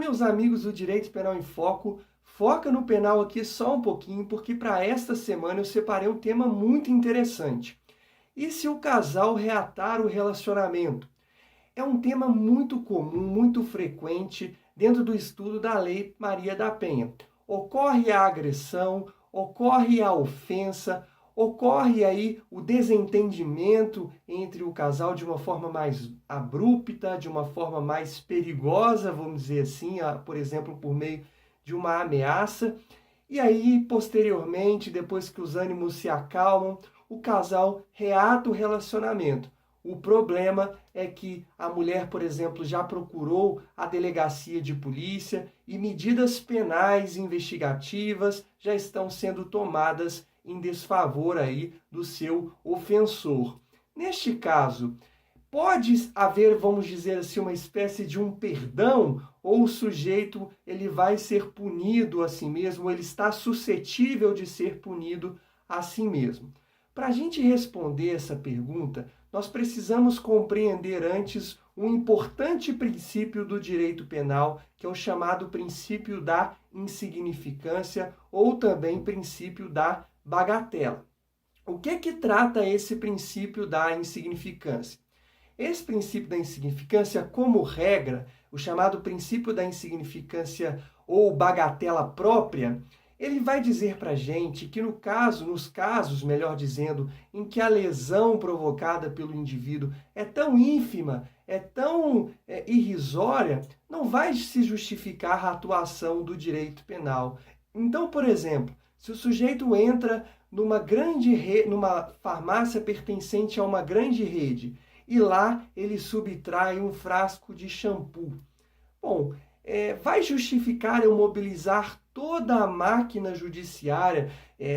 meus amigos do Direito Penal em Foco, foca no penal aqui só um pouquinho, porque para esta semana eu separei um tema muito interessante. E se o casal reatar o relacionamento? É um tema muito comum, muito frequente dentro do estudo da Lei Maria da Penha. Ocorre a agressão, ocorre a ofensa, ocorre aí o desentendimento entre o casal de uma forma mais abrupta, de uma forma mais perigosa, vamos dizer assim, por exemplo, por meio de uma ameaça. E aí, posteriormente, depois que os ânimos se acalmam, o casal reata o relacionamento. O problema é que a mulher, por exemplo, já procurou a delegacia de polícia e medidas penais investigativas já estão sendo tomadas em desfavor aí do seu ofensor. Neste caso, pode haver, vamos dizer assim, uma espécie de um perdão, ou o sujeito ele vai ser punido a si mesmo, ou ele está suscetível de ser punido a si mesmo? Para a gente responder essa pergunta, nós precisamos compreender antes um importante princípio do direito penal, que é o chamado princípio da insignificância, ou também princípio da bagatela. O que trata esse princípio da insignificância? Esse princípio da insignificância, como regra, o chamado princípio da insignificância ou bagatela própria, ele vai dizer para a gente que nos casos, melhor dizendo, em que a lesão provocada pelo indivíduo é tão ínfima, é tão irrisória, não vai se justificar a atuação do direito penal. Então, por exemplo, se o sujeito entra numa farmácia pertencente a uma grande rede e lá ele subtrai um frasco de shampoo, bom, vai justificar eu mobilizar toda a máquina judiciária?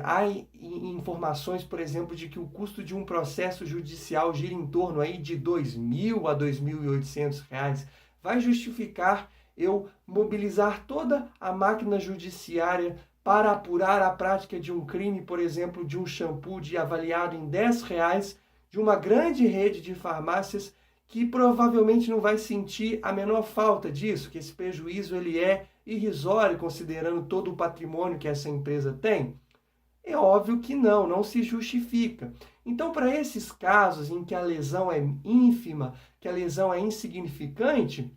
Há informações, por exemplo, de que o custo de um processo judicial gira em torno aí de R$ 2.000 a R$ 2.800. Vai justificar eu mobilizar toda a máquina judiciária para apurar a prática de um crime, por exemplo, de um shampoo avaliado em R$ 10, de uma grande rede de farmácias que provavelmente não vai sentir a menor falta disso, que esse prejuízo ele é irrisório considerando todo o patrimônio que essa empresa tem? É óbvio que não se justifica. Então, para esses casos em que a lesão é ínfima, que a lesão é insignificante,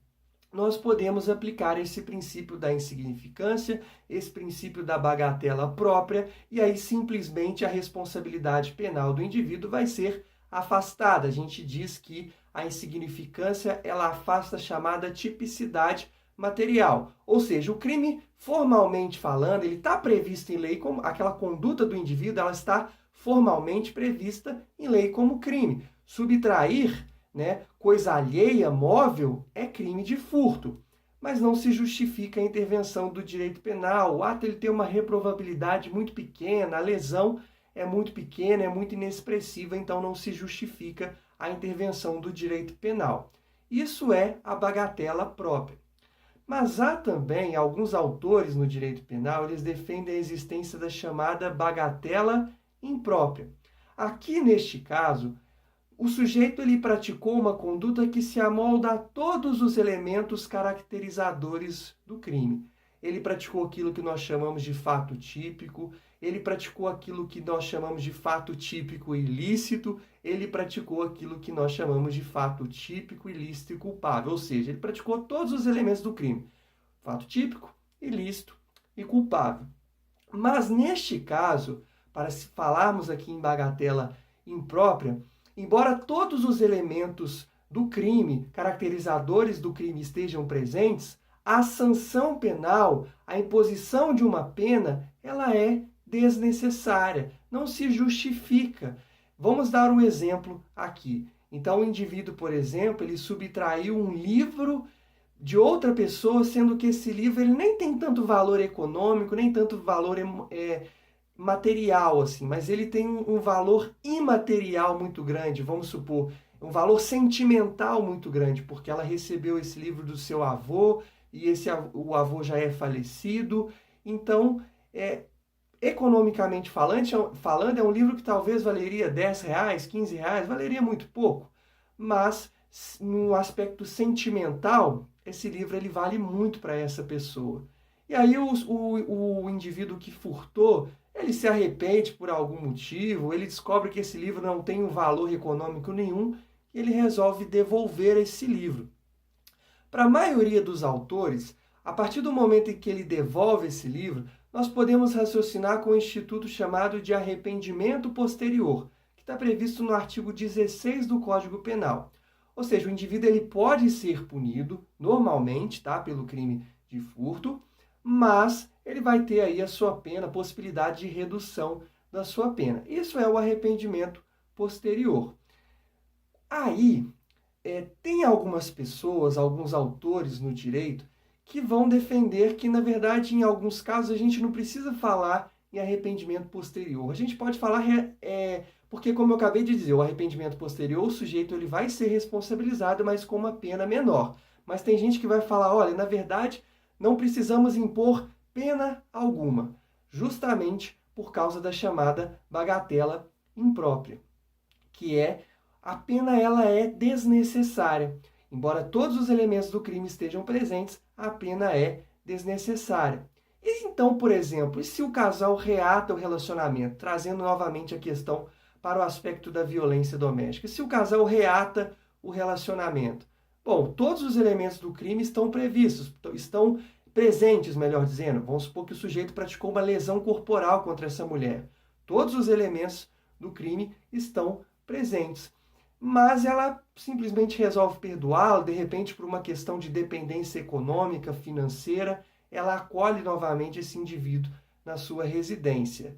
nós podemos aplicar esse princípio da insignificância, esse princípio da bagatela própria, e aí simplesmente a responsabilidade penal do indivíduo vai ser afastada. A gente diz que a insignificância ela afasta a chamada tipicidade material. Ou seja, o crime, formalmente falando, ele está previsto em lei como aquela conduta do indivíduo, ela está formalmente prevista em lei como crime. Subtrair, coisa alheia, móvel, é crime de furto. Mas não se justifica a intervenção do direito penal. O ato ele tem uma reprovabilidade muito pequena, a lesão é muito pequena, é muito inexpressiva, então não se justifica a intervenção do direito penal. Isso é a bagatela própria. Mas há também alguns autores no direito penal, eles defendem a existência da chamada bagatela imprópria. Aqui, neste caso, o sujeito ele praticou uma conduta que se amolda a todos os elementos caracterizadores do crime. Ele praticou aquilo que nós chamamos de fato típico, ele praticou aquilo que nós chamamos de fato típico ilícito, ele praticou aquilo que nós chamamos de fato típico, ilícito e culpável. Ou seja, ele praticou todos os elementos do crime. Fato típico, ilícito e culpável. Mas neste caso, para se falarmos aqui em bagatela imprópria, embora todos os elementos do crime, caracterizadores do crime estejam presentes, a sanção penal, a imposição de uma pena, ela é desnecessária, não se justifica. Vamos dar um exemplo aqui. Então, o indivíduo, por exemplo, ele subtraiu um livro de outra pessoa, sendo que esse livro ele nem tem tanto valor econômico, nem tanto valor material, assim, mas ele tem um valor imaterial muito grande, vamos supor, um valor sentimental muito grande, porque ela recebeu esse livro do seu avô, e o avô já é falecido. Então, economicamente falando, é um livro que talvez valeria R$10, R$15, valeria muito pouco. Mas, no aspecto sentimental, esse livro ele vale muito para essa pessoa. E aí o indivíduo que furtou, ele se arrepende por algum motivo, ele descobre que esse livro não tem um valor econômico nenhum, e ele resolve devolver esse livro. Para a maioria dos autores, a partir do momento em que ele devolve esse livro, nós podemos raciocinar com um instituto chamado de arrependimento posterior, que está previsto no artigo 16 do Código Penal. Ou seja, o indivíduo ele pode ser punido normalmente, tá, pelo crime de furto, mas ele vai ter aí a sua pena, a possibilidade de redução da sua pena. Isso é o arrependimento posterior. Aí, tem algumas pessoas, alguns autores no direito, que vão defender que, na verdade, em alguns casos, a gente não precisa falar em arrependimento posterior. A gente pode falar, porque, como eu acabei de dizer, o arrependimento posterior, o sujeito ele vai ser responsabilizado, mas com uma pena menor. Mas tem gente que vai falar, olha, na verdade, não precisamos impor pena alguma, justamente por causa da chamada bagatela imprópria, que a pena ela é desnecessária. Embora todos os elementos do crime estejam presentes, a pena é desnecessária. E então, por exemplo, e se o casal reata o relacionamento, trazendo novamente a questão para o aspecto da violência doméstica? Se o casal reata o relacionamento? Bom, todos os elementos do crime estão previstos, estão presentes, melhor dizendo. Vamos supor que o sujeito praticou uma lesão corporal contra essa mulher. Todos os elementos do crime estão presentes. Mas ela simplesmente resolve perdoá-lo, de repente por uma questão de dependência econômica, financeira, ela acolhe novamente esse indivíduo na sua residência.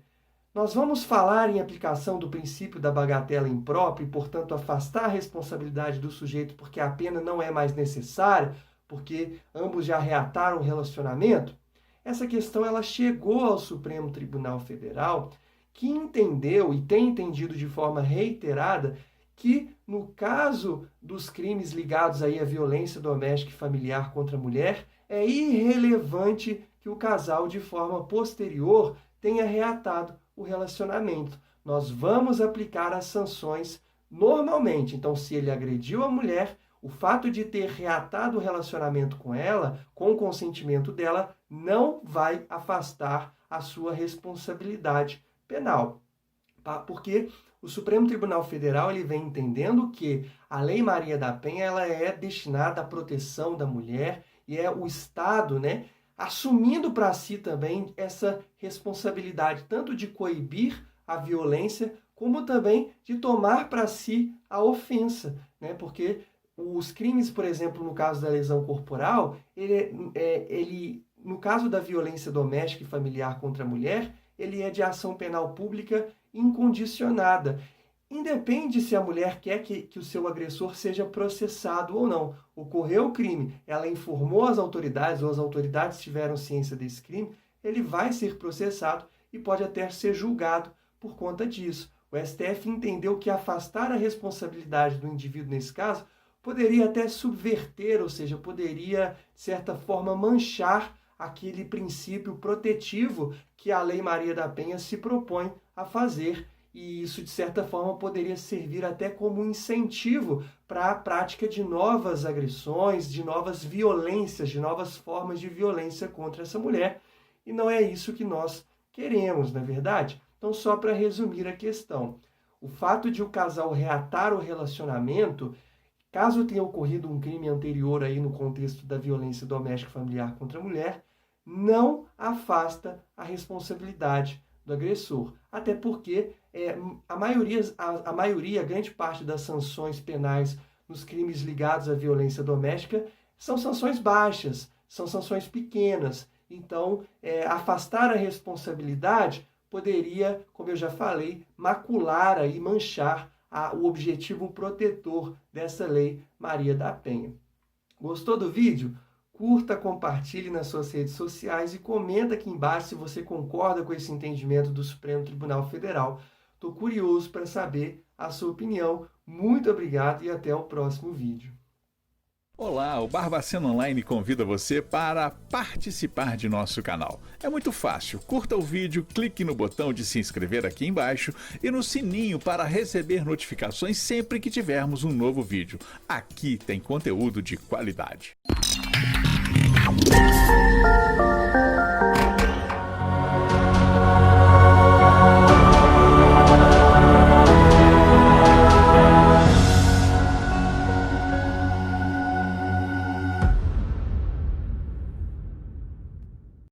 Nós vamos falar em aplicação do princípio da bagatela imprópria e, portanto, afastar a responsabilidade do sujeito porque a pena não é mais necessária, porque ambos já reataram o relacionamento? Essa questão ela chegou ao Supremo Tribunal Federal, que entendeu e tem entendido de forma reiterada que, no caso dos crimes ligados aí à violência doméstica e familiar contra a mulher, é irrelevante que o casal, de forma posterior, tenha reatado o relacionamento. Nós vamos aplicar as sanções normalmente. Então, se ele agrediu a mulher, o fato de ter reatado o relacionamento com ela, com o consentimento dela, não vai afastar a sua responsabilidade penal. Porque o Supremo Tribunal Federal ele vem entendendo que a Lei Maria da Penha ela é destinada à proteção da mulher e é o Estado, assumindo para si também essa responsabilidade tanto de coibir a violência como também de tomar para si a ofensa, porque os crimes, por exemplo, no caso da lesão corporal, no caso da violência doméstica e familiar contra a mulher, ele é de ação penal pública incondicionada. Independe se a mulher quer que o seu agressor seja processado ou não. Ocorreu o crime, ela informou as autoridades ou as autoridades tiveram ciência desse crime, ele vai ser processado e pode até ser julgado por conta disso. O STF entendeu que afastar a responsabilidade do indivíduo nesse caso poderia até subverter, ou seja, poderia, de certa forma, manchar aquele princípio protetivo que a Lei Maria da Penha se propõe a fazer. E isso, de certa forma, poderia servir até como um incentivo para a prática de novas agressões, de novas violências, de novas formas de violência contra essa mulher. E não é isso que nós queremos, não é verdade? Então, só para resumir a questão, o fato de o casal reatar o relacionamento, caso tenha ocorrido um crime anterior aí no contexto da violência doméstica e familiar contra a mulher, não afasta a responsabilidade do agressor. Até porque a maioria, grande parte das sanções penais nos crimes ligados à violência doméstica são sanções baixas, são sanções pequenas. Então, afastar a responsabilidade poderia, como eu já falei, macular e manchar o objetivo protetor dessa Lei Maria da Penha. Gostou do vídeo? Curta, compartilhe nas suas redes sociais e comenta aqui embaixo se você concorda com esse entendimento do Supremo Tribunal Federal. Estou curioso para saber a sua opinião. Muito obrigado e até o próximo vídeo. Olá, o Barbacena Online convida você para participar de nosso canal. É muito fácil, curta o vídeo, clique no botão de se inscrever aqui embaixo e no sininho para receber notificações sempre que tivermos um novo vídeo. Aqui tem conteúdo de qualidade.